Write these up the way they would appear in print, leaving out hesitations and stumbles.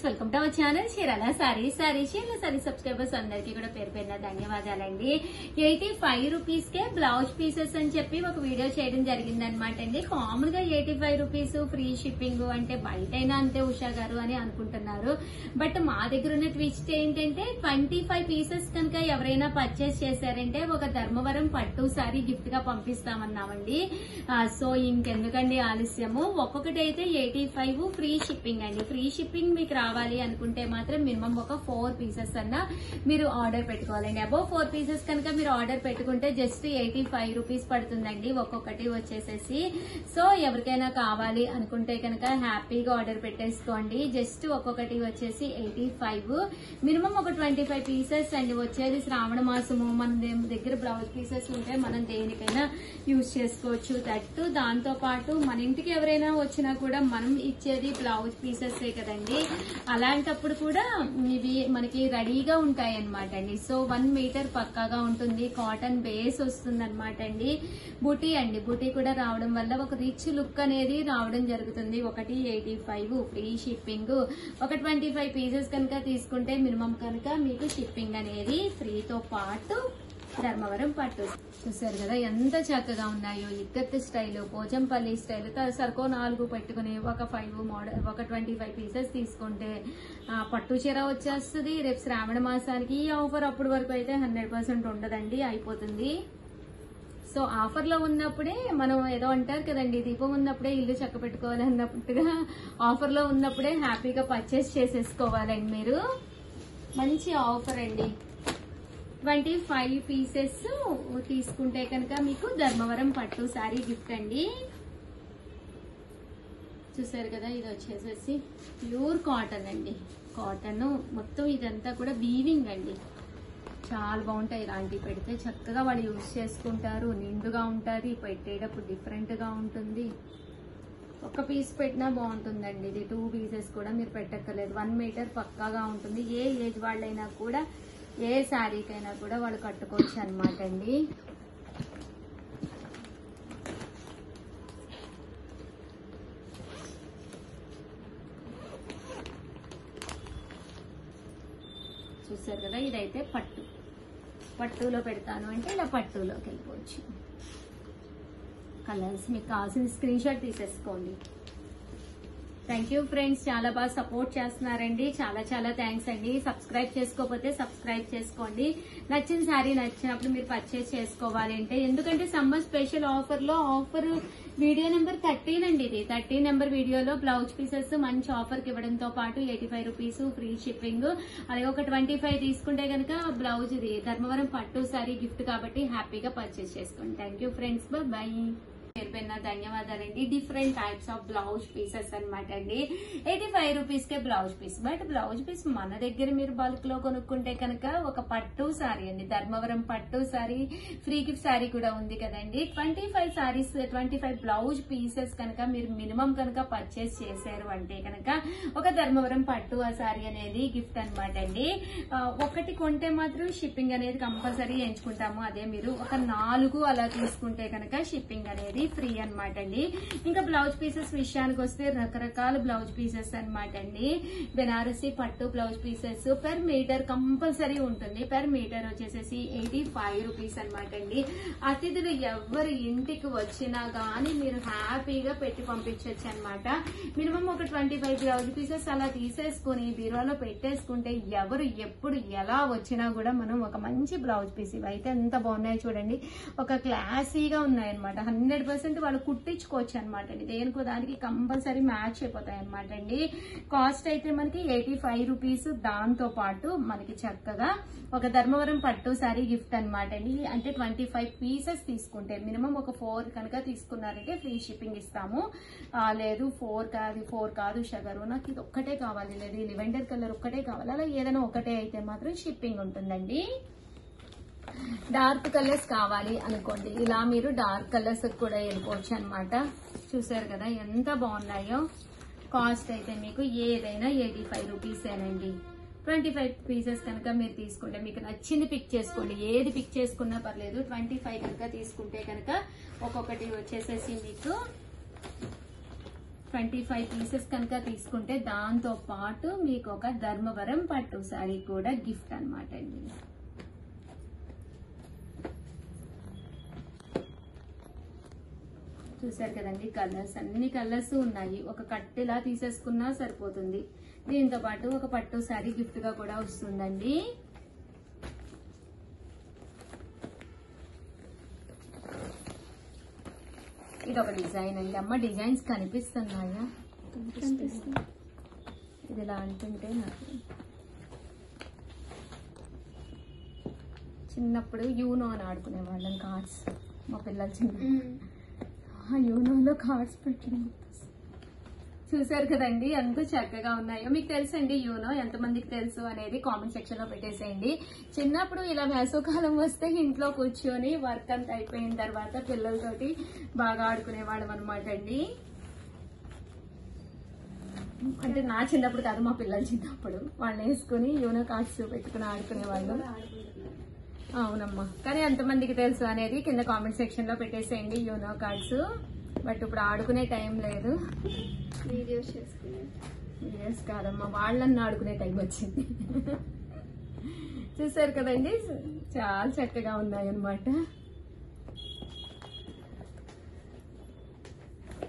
Welcome to our channel Chirala saris. Chirala saris subscribers అందరికీ కూడా పేరు పేరున ధన్యవాదాలండి. 85 రూపీస్ కే బ్లౌజ్ పీసెస్ అని చెప్పి ఒక వీడియో చేయడం జరిగింది అనమాట అండి. కామన్ గా 85 రూపీస్ ఫ్రీ షిప్పింగ్ అంటే బయటైనా అంతే ఉషా గారు అని అనుకుంటున్నారు. బట్ మా దగ్గర ఉన్న ట్విస్ట్ ఏంటంటే 25 పీసెస్ కనుక ఎవరైనా పర్చేస్ చేశారంటే ఒక ధర్మవరం పట్టు సారీ గిఫ్ట్ గా పంపిస్తామన్నామండి. సో ఇంకెందుకండి ఆలస్యము, ఒక్కొక్కటి అయితే 85 ఫ్రీ షిప్పింగ్ అండి. ఫ్రీ షిప్పింగ్ మీకు రావాలి అనుకుంటే మాత్రం మినిమం ఒక 4 పీసెస్ అన్నా మీరు ఆర్డర్ పెట్టుకోవాలండి. అబౌవ్ 4 పీసెస్ కనుక మీరు ఆర్డర్ పెట్టుకుంటే జస్ట్ 85 రూపీస్ పడుతుందండి ఒక్కొక్కటి వచ్చేసేసి. సో ఎవరికైనా కావాలి అనుకుంటే కనుక హ్యాపీగా ఆర్డర్ పెట్టేసుకోండి. జస్ట్ ఒక్కొక్కటి వచ్చేసి 85, మినిమం ఒక 25 పీసెస్ అండి. వచ్చేది శ్రావణ మాసము, మన దగ్గర బ్లౌజ్ పీసెస్ ఉంటే మనం దేనికైనా యూజ్ చేసుకోవచ్చు. దట్టు దాంతో పాటు మన ఇంటికి ఎవరైనా వచ్చినా కూడా మనం ఇచ్చేది బ్లౌజ్ పీసెస్ కదండి. అలాంటప్పుడు కూడా ఇవి మనకి రెడీగా ఉంటాయి అనమాట అండి. సో 1 మీటర్ పక్కాగా ఉంటుంది, కాటన్ బేస్ వస్తుంది అనమాట అండి. బూటీ అండి, బూటీ కూడా రావడం వల్ల ఒక రిచ్ లుక్ అనేది రావడం జరుగుతుంది. ఒకటి 85 ఫ్రీ షిప్పింగ్. ఒక 25 పీసెస్ కనుక తీసుకుంటే మినిమం కనుక మీకు షిప్పింగ్ అనేది ఫ్రీతో పాటు ధర్మవరం పట్టు. చూసారు కదా ఎంత చక్కగా ఉన్నాయో. ఇక్కత్ స్టైల్, పోచంపల్లి స్టైల్, సరుకో 4 పెట్టుకుని ఒక 5 మోడల్, ఒక 25 పీసెస్ తీసుకుంటే పట్టు చీర వచ్చేస్తుంది. రేపు శ్రావణ మాసానికి ఈ ఆఫర్ అప్పటి వరకు అయితే 100% ఉండదండి, అయిపోతుంది. సో ఆఫర్ లో ఉన్నప్పుడే మనం ఏదో అంటారు కదండి, దీపం ఉన్నప్పుడే ఇల్లు చక్క పెట్టుకోవాలి అన్నట్టుగా ఆఫర్ లో ఉన్నప్పుడే హ్యాపీగా పర్చేస్ చేసేసుకోవాలండి మీరు. మంచి ఆఫర్ అండి. 25 పీసెస్ తీసుకుంటే కనుక మీకు ధర్మవరం పట్టు సారీ గిఫ్ట్ అండి. చూసారు కదా, ఇది వచ్చేసేసి ప్యూర్ కాటన్ అండి. కాటన్ మొత్తం ఇదంతా కూడా వీవింగ్ అండి. చాలా బాగుంటాయి. ఇలాంటివి పెడితే చక్కగా వాళ్ళు యూజ్ చేసుకుంటారు. నిండుగా ఉంటుంది, పెట్టేటప్పుడు డిఫరెంట్ గా ఉంటుంది. ఒక పీస్ పెట్టినా బాగుంటుందండి. ఇది 2 పీసెస్ కూడా మీరు పెట్టక్కర్లేదు. 1 మీటర్ పక్కాగా ఉంటుంది. ఏ ఏజ్ వాళ్ళైనా కూడా, ఏ శారీకైనా కూడా వాళ్ళు కట్టుకోవచ్చు అనమాట అండి. చూసారు కదా, ఇదైతే పట్టులో పెడతాను అంటే ఇలా పట్టులోకి వెళ్ళిపోవచ్చు. కలర్స్ మీకు కావాల్సిన స్క్రీన్ షాట్ తీసేసుకోండి. థ్యాంక్ యూ ఫ్రెండ్స్, చాలా బాగా సపోర్ట్ చేస్తున్నారండి. చాలా చాలా థ్యాంక్స్ అండి. సబ్స్క్రైబ్ చేసుకోకపోతే సబ్స్క్రైబ్ చేసుకోండి. నచ్చిన శారీ నచ్చినప్పుడు మీరు పర్చేస్ చేసుకోవాలి అంటే, ఎందుకంటే సమ్మర్ స్పెషల్ ఆఫర్ లో ఆఫర్ వీడియో నెంబర్ 13 అండి. ఇది 13 నెంబర్ వీడియోలో బ్లౌజ్ పీసెస్ మంచి ఆఫర్ కి ఇవ్వడంతో పాటు 85 రూపీస్ ఫ్రీ షిప్పింగ్. అలాగే ఒక 25 తీసుకుంటే కనుక బ్లౌజ్ ఇది ధర్మవరం పట్టు సారీ గిఫ్ట్ కాబట్టి హ్యాపీగా పర్చేస్ చేసుకోండి. Thank you friends, bye. పేరు పేరున ధన్యవాదాలండి. Different types of blouse pieces అనమాట అండి. 85 రూపీస్ కే blouse piece. But blouse piece మన దగ్గర మీరు బల్క్ లో కొనుక్కుంటే కనుక ఒక పట్టు సారీ అండి, ధర్మవరం పట్టు సారీ ఫ్రీ గిఫ్ట్ సారీ కూడా ఉంది కదండి. 25 సారీస్, 25 బ్లౌజ్ పీసెస్ కనుక మీరు మినిమం కనుక పర్చేస్ చేశారు అంటే కనుక ఒక ధర్మవరం పట్టు ఆ సారీ అనేది గిఫ్ట్ అనమాట అండి. ఒకటి కొంటే మాత్రం షిప్పింగ్ అనేది కంపల్సరీ ఎంచుకుంటాము. అదే మీరు ఒక 4 అలా తీసుకుంటే కనుక షిప్పింగ్ అనేది ఫ్రీ అనమాట అండి. ఇంకా బ్లౌజ్ పీసెస్ విషయానికి వస్తే రకరకాల బ్లౌజ్ పీసెస్ అనమాట అండి. బెనారసీ పట్టు blouse pieces per metre compulsory ఉంటుంది. పెర్ మీటర్ వచ్చేసేసి 85 రూపీస్ అనమాట అండి. అతిథులు ఎవరి ఇంటికి వచ్చినా గానీ మీరు హ్యాపీగా పెట్టి పంపించవచ్చు అనమాట. మినిమం ఒక 25 బ్లౌజ్ పీసెస్ అలా తీసేసుకుని బీరువాలో పెట్టేసుకుంటే ఎవరు ఎప్పుడు ఎలా వచ్చినా కూడా మనం ఒక మంచి బ్లౌజ్ పీస్, ఇవైతే ఎంత బాగున్నాయో చూడండి. ఒక క్లాసీగా ఉన్నాయన్నమాట. 100% వాళ్ళు కుట్టించుకోవచ్చు అనమాట అండి. దేనికో దానికి కంపల్సరీ మ్యాచ్ అయిపోతాయి అనమాట అండి. కాస్ట్ అయితే మనకి 85 రూపీస్. దాంతో పాటు మనకి చక్కగా ఒక ధర్మవరం పట్టు సారీ గిఫ్ట్ అనమాట అండి. అంటే 25 పీసెస్ తీసుకుంటే మినిమం ఒక 4 కనుక తీసుకున్నారంటే ఫ్రీ షిప్పింగ్ ఇస్తాము. లేదు 4 కాదు షగరు, నాకు ఇది ఒక్కటే కావాలి, లేదు ఈ లెవెండర్ కలర్ ఒక్కటే కావాలి, అలా ఏదైనా ఒకటే అయితే మాత్రం షిప్పింగ్ ఉంటుందండి. డార్క్ కలర్స్ కావాలి అనుకోండి, ఇలా మీరు డార్క్ కలర్స్ కూడా వెళ్ళిపోవచ్చు అనమాట. చూసారు కదా ఎంత బాగున్నాయో. కాస్ట్ అయితే మీకు ఏదైనా 85 రూపీసేనండి. 25 పీసెస్ కనుక మీరు తీసుకుంటే మీకు నచ్చింది పిక్ చేసుకోండి. ఏది పిక్ చేసుకున్నా పర్లేదు. 25 కనుక తీసుకుంటే కనుక ఒక్కొక్కటి వచ్చేసేసి మీకు 25 పీసెస్ కనుక తీసుకుంటే దాంతో పాటు మీకు ఒక ధర్మవరం పట్టు సారీ కూడా గిఫ్ట్ అన్నమాట అండి. చూసారు కదండి, కలర్స్ అన్ని కలర్స్ ఉన్నాయి. ఒక కట్టెలా తీసేసుకున్నా సరిపోతుంది. దీంతో పాటు ఒక పట్టు సారీ గిఫ్ట్ గా కూడా వస్తుందండి. ఇది ఒక డిజైన్ అండి. అమ్మ డిజైన్స్ కనిపిస్తున్నాయా? ఇది ఇలా అంటుంటే నాకు చిన్నప్పుడు యూనో అని ఆడుకునే వాళ్ళం. కార్డ్స్ మా పిల్లలు చిన్న యూనోలో కార్డ్స్ పెట్టిన చూసారు కదండి, ఎంత చక్కగా ఉన్నాయో. మీకు తెలుసండి యూనో ఎంతమందికి తెలుసు అనేది కామెంట్ సెక్షన్ లో పెట్టేసేయండి. చిన్నప్పుడు ఇలా వేసవకాలం వస్తే ఇంట్లో కూర్చొని వర్క్ అంతా అయిపోయిన తర్వాత పిల్లలతోటి బాగా ఆడుకునేవాళ్ళం అనమాట అండి. అంటే నా చిన్నప్పుడు కాదు, మా పిల్లలు చిన్నప్పుడు వాళ్ళు వేసుకుని యూనో కార్డ్స్ పెట్టుకుని ఆడుకునేవాళ్ళు. అవునమ్మా, కానీ ఎంతమందికి తెలుసు అనేది కింద కామెంట్ సెక్షన్ లో పెట్టేసేయండి యూనో కార్డ్స్. బట్ ఇప్పుడు ఆడుకునే టైం లేదు, వీడియోస్ కాదమ్మా, వాళ్ళని ఆడుకునే టైం వచ్చింది. చూసారు కదండి, చాలా చక్కగా ఉన్నాయి అన్నమాట.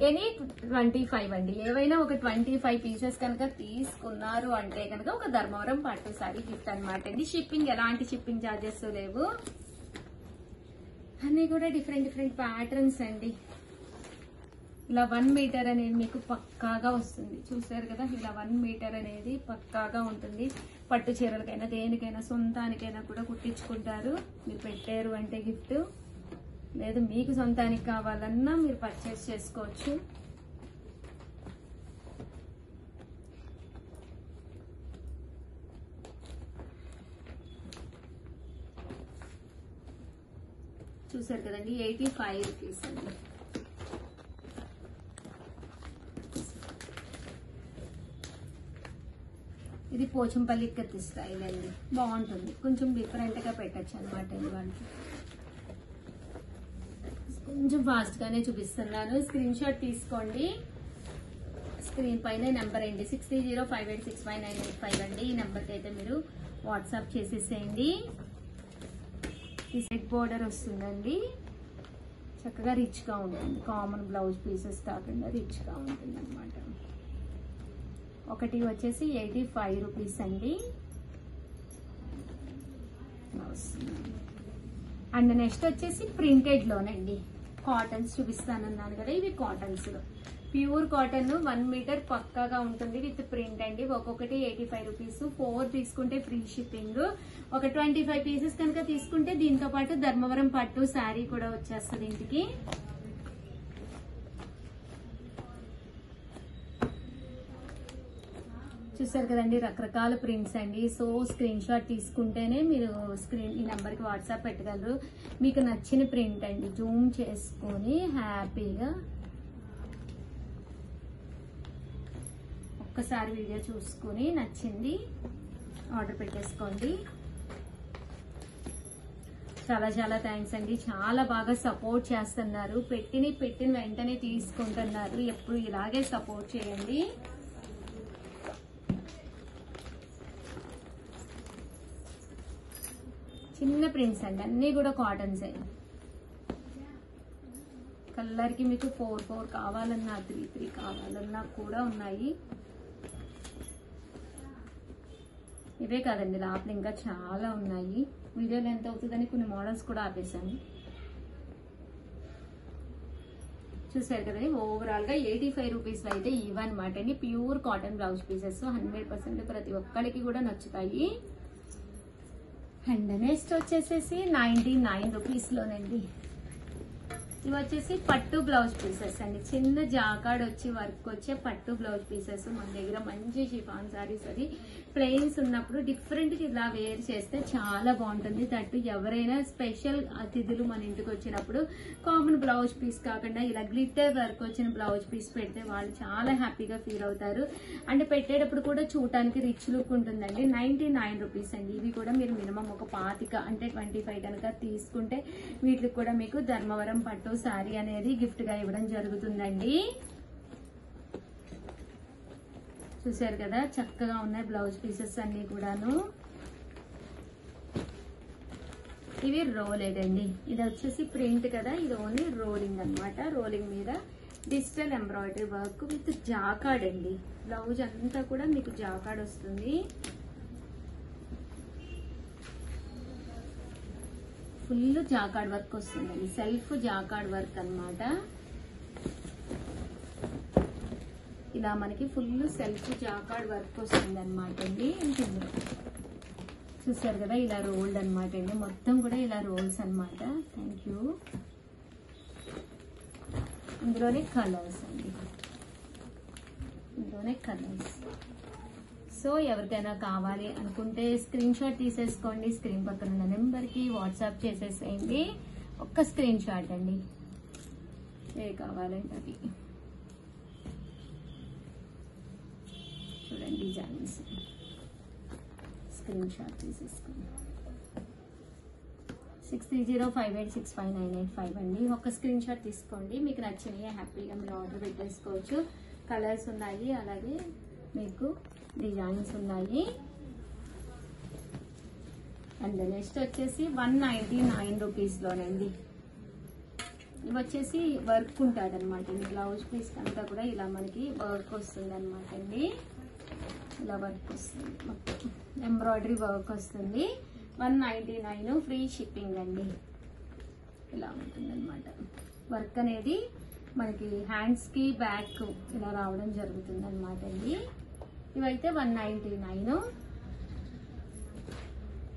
ఎనీ 25 అండి, ఏవైనా ఒక 25 పీసెస్ కనుక తీసుకున్నారు అంటే కనుక ఒక ధర్మవరం పట్టు సారీ గిఫ్ట్ అనమాట అండి. షిప్పింగ్ ఎలాంటి షిప్పింగ్ ఛార్జెస్ లేవు, అన్ని కూడా డిఫరెంట్ ప్యాటర్న్స్ అండి. ఇలా 1 మీటర్ అనేది మీకు పక్కాగా వస్తుంది. చూసారు కదా, ఇలా 1 మీటర్ అనేది పక్కాగా ఉంటుంది. పట్టు చీరలకైనా దేనికైనా సొంతానికైనా కూడా కుట్టించుకుంటారు. మీరు పెట్టారు అంటే గిఫ్ట్, లేదు మీకు సొంతానికి కావాలన్నా మీరు పర్చేస్ చేసుకోవచ్చు. చూసారు కదండి, 85 రూపీస్ అండి. ఇది పోచంపల్లి కత్తి స్టైల్ అండి, బాగుంటుంది. కొంచెం డిఫరెంట్ గా పెట్టచ్చు అనమాట. వాళ్ళకి కొంచెం ఫాస్ట్ గానే చూపిస్తున్నాను, స్క్రీన్ షాట్ తీసుకోండి. స్క్రీన్ పైన నెంబర్ అండి 6305865985 అండి. ఈ నెంబర్కి అయితే మీరు వాట్సాప్ చేసేసేయండి. ఈ సెట్ బోర్డర్ వస్తుందండి, చక్కగా రిచ్ గా ఉంటుంది. కామన్ బ్లౌజ్ పీసెస్ కాకుండా రిచ్ గా ఉంటుంది అనమాట. ఒకటి వచ్చేసి 85 రూపీస్ అండి. అండ్ నెక్స్ట్ వచ్చేసి ప్రింటెడ్ లోనండి, కాటన్స్ చూపిస్తానన్నాను కదా, ఇవి కాటన్స్ లో ప్యూర్ కాటన్ 1 మీటర్ పక్కాగా ఉంటుంది విత్ ప్రింట్ అండి. ఒక్కొక్కటి 85 రూపీస్. 4 తీసుకుంటే ఫ్రీ షిప్పింగ్. ఒక 25 పీసెస్ కనుక తీసుకుంటే దీంతో పాటు ధర్మవరం పట్టు శారీ కూడా వచ్చేస్తుంది ఇంటికి. చూసారు కదండి, రకరకాల ప్రింట్స్ అండి. సో స్క్రీన్ షాట్ తీసుకుంటేనే మీరు ఈ నెంబర్కి వాట్సాప్ పెట్టగలరు. మీకు నచ్చిన ప్రింట్ అండి జూమ్ చేసుకొని హ్యాపీగా ఒక్కసారి వీడియో చూసుకొని నచ్చింది ఆర్డర్ పెట్టేసుకోండి. చాలా థ్యాంక్స్ అండి, చాలా బాగా సపోర్ట్ చేస్తున్నారు. పెట్టిన వెంటనే తీసుకుంటున్నారు. ఎప్పుడు ఇలాగే సపోర్ట్ చేయండి. చిన్న ప్రింట్స్ అండి, అన్ని కూడా కాటన్స్. కలర్ కి మీకు 4 కావాలన్నా 3 కావాలన్నా కూడా ఉన్నాయి. ఇవే కాదండి, లోపల ఇంకా చాలా ఉన్నాయి. వీడియోలో ఎంత అవుతుందని కొన్ని మోడల్స్ కూడా ఆపేసాను. చూసారు కదండి, ఓవరాల్ గా 85 రూపీస్ అయితే ఇవన్నమాట అండి. ప్యూర్ కాటన్ బ్లౌజ్ పీసెస్ 100% ప్రతి ఒక్కరికి కూడా నచ్చుతాయి. అండ్ నెక్స్ట్ వచ్చేసేసి 99 రూపీస్ లోనండి. ఇవి వచ్చేసి పట్టు బ్లౌజ్ పీసెస్ అండి. చిన్న జాకాడ్ వచ్చి వర్క్ వచ్చే పట్టు బ్లౌజ్ పీసెస్. మన దగ్గర మంచి షిఫాన్ సారీస్ అది ప్లెయిన్స్ ఉన్నప్పుడు డిఫరెంట్ ఇలా వేర్ చేస్తే చాలా బాగుంటుంది. దట్టు ఎవరైనా స్పెషల్ అతిథులు మన ఇంటికి వచ్చినప్పుడు కామన్ బ్లౌజ్ పీస్ కాకుండా ఇలా గ్లిట్టర్ వర్క్ వచ్చిన బ్లౌజ్ పీస్ పెడితే వాళ్ళు చాలా హ్యాపీగా ఫీల్ అవుతారు. అండ్ పెట్టేటప్పుడు కూడా చూడటానికి రిచ్ లుక్ ఉంటుందండి. 99 రూపీస్ అండి. ఇవి కూడా మీరు మినిమం ఒక 25 అంటే 25 కనుక తీసుకుంటే వీటికి కూడా మీకు ధర్మవరం పట్టు శారీ అనేది గిఫ్ట్ గా ఇవ్వడం జరుగుతుందండి. చూసారు కదా చక్కగా ఉన్నాయి బ్లౌజ్ పీసెస్ అన్ని కూడాను. ఇవి రోలెడ్ అండి. ఇది వచ్చేసి ప్రింట్ కదా, ఇది ఓన్లీ రోలింగ్ అన్నమాట. రోలింగ్ మీద digital embroidery work with jacquard అండి. బ్లౌజ్ అంతా కూడా మీకు జాకార్డ్ వస్తుంది. ఫుల్ జాకార్డ్ వర్క్ వస్తుందండి, సెల్ఫ్ జాకార్డ్ వర్క్ అన్నమాట. ఇలా మనకి ఫుల్ సెల్ఫ్ జాకార్డ్ వర్క్ వస్తుంది అనమాట అండి. ఇందులో చూసారు కదా ఇలా రోల్డ్ అనమాట అండి, మొత్తం కూడా ఇలా రోల్స్ అనమాట. Thank you. ఇందులోనే కలర్స్ అండి, ఇందులోనే కలర్స్. సో ఎవరికైనా కావాలి అనుకుంటే స్క్రీన్ షాట్ తీసేసుకోండి. స్క్రీన్ పక్కన ఉన్న నెంబర్కి వాట్సాప్ చేసేసేయండి. ఒక్క స్క్రీన్ షాట్ అండి, ఏ కావాలంటే అది. చూడండి డిజైన్స్, స్క్రీన్ షాట్ తీసేసుకోండి. 6305865985 అండి. ఒక స్క్రీన్ షాట్ తీసుకోండి, మీకు నచ్చినవి హ్యాపీగా మీరు ఆర్డర్ పెట్టేసుకోవచ్చు. కలర్స్ ఉన్నాయి, అలాగే మీకు డిజైన్స్ ఉన్నాయి. అండ్ నెక్స్ట్ వచ్చేసి 199 రూపీస్లోనండి. ఇవి వచ్చేసి వర్క్ ఉంటుంది అనమాట అండి. బ్లౌజ్ పీస్ అంతా కూడా ఇలా మనకి వర్క్ వస్తుంది అనమాట అండి. ఇలా వర్క్ వస్తుంది, మొత్తం ఎంబ్రాయిడరీ వర్క్ వస్తుంది. 199 ఫ్రీ షిప్పింగ్ అండి. ఇలా ఉంటుంది అనమాట. వర్క్ అనేది మనకి హ్యాండ్స్ కి బ్యాక్ ఇలా రావడం జరుగుతుంది అనమాట అండి. ఇవైతే 199.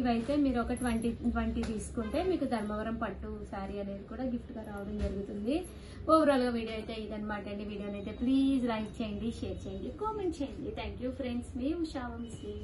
ఇవైతే మీరు ఒక 20 తీసుకుంటే మీకు ధర్మవరం పట్టు శారీ అనేది కూడా గిఫ్ట్ గా రావడం జరుగుతుంది. ఓవరాల్ గా వీడియో అయితే ఇదనమాట అండి. వీడియోని అయితే ప్లీజ్ లైక్ చేయండి, షేర్ చేయండి, కామెంట్ చేయండి. థ్యాంక్ యూ ఫ్రెండ్స్, మీ ఉషా వంశీ.